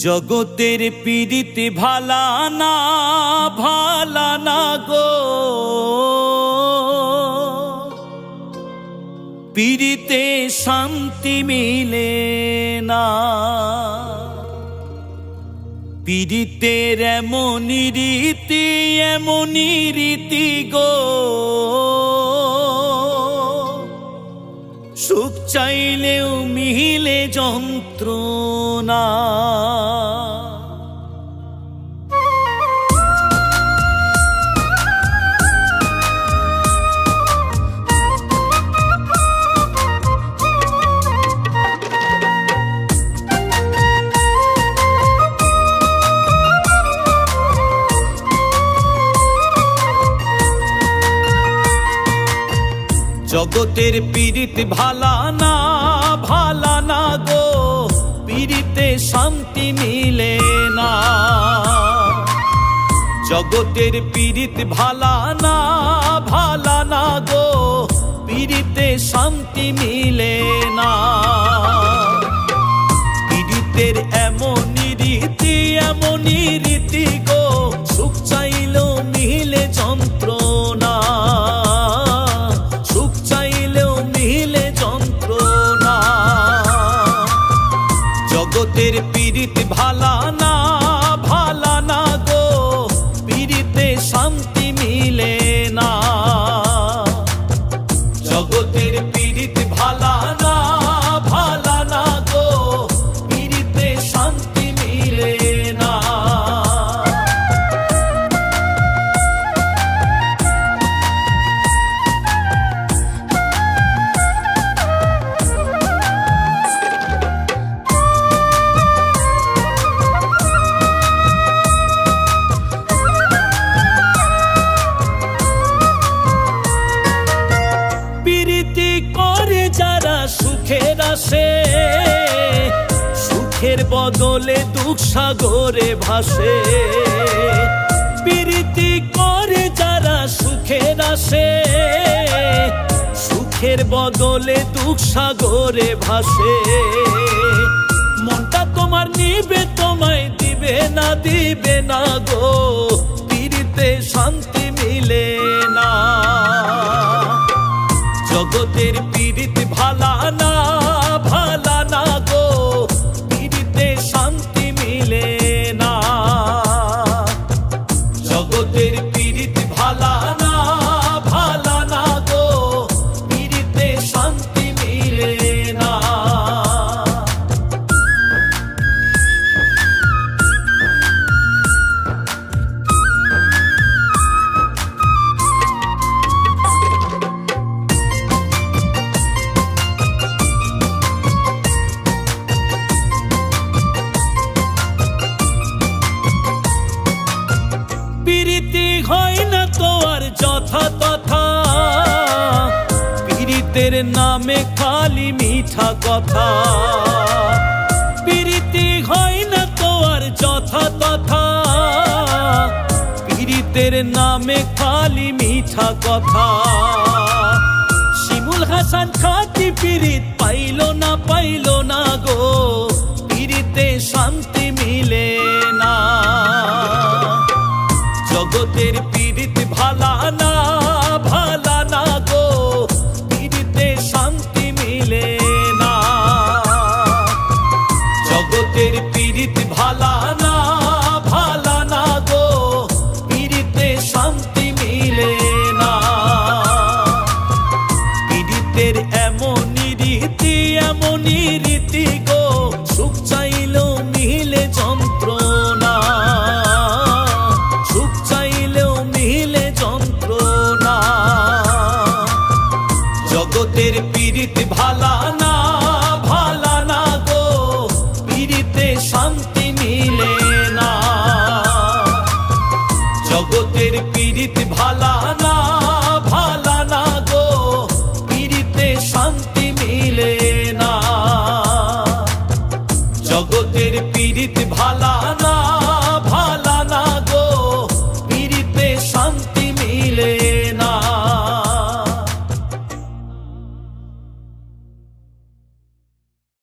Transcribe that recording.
জগতের পীড়িতে ভালা না গো, পীড়িতে শান্তি মিলে না। পীড়িতের এমনই রীতি গো, সুখ চাইলেও মিলে যন্ত্রণা। জগতের পীড়িত ভালা না গো, পীড়িতে শান্তি মিলে না। জগতের পীড়িত ভালা না গো, পীড়িতে শান্তি মিলে না। পীড়িতের এমনই রীতি গো, সুখ চাইলেও মিলে যন্ত্রণা। জগতের পীড়িত ভালা না গো, পীড়িতে শান্তি মিলে না। জগতের পীড়িত ভালা না গো, পীড়িতে শান্তি মিলে না। করে যারা সুখের আসে, সুখের বদলে দুঃখ সাগরে ভাসে। প্রীতি করে যারা সুখের আসে, সুখের বদলে দুঃখ সাগরে ভাসে। মনটা তোমার নিবে, তোমায় দিবে না গো, পীড়িতে শান্তি মিলে না। জগতের পীড়িত ভালা না গো, পীড়িতে শান্তি মিলে না। জগতের পীড়িত ভালা না গো, পীড়িতে শান্তি মিলে না। প্রীতি হয় না তো আর যথা তথা, পীড়িতের নামে খালি মিঠা কথা। প্রীতি হয় না তো আর যথা তথা, পীড়িতের নামে খালি মিঠা কথা। শিমুল হাসান খাঁটি পীড়িত পাইল না গো, পীড়িতে শান্তি মিলে না। জগতের পীড়িত ভালা না গো, পীড়িতে শান্তি মিলে না। জগতের পীড়িত ভালা না গো, পীড়িতে শান্তি মিলে না। পীড়িতের এমনই রীতি গো, সুখ চাইলেও মিলে যন্ত্রণা। জগতের পীড়িত ভালা না গো, পীড়িতে শান্তি মিলে না। জগতের পীড়িত ভালা না গো, পীড়িতে শান্তি মিলে না। জগতের পীড়িত ভালা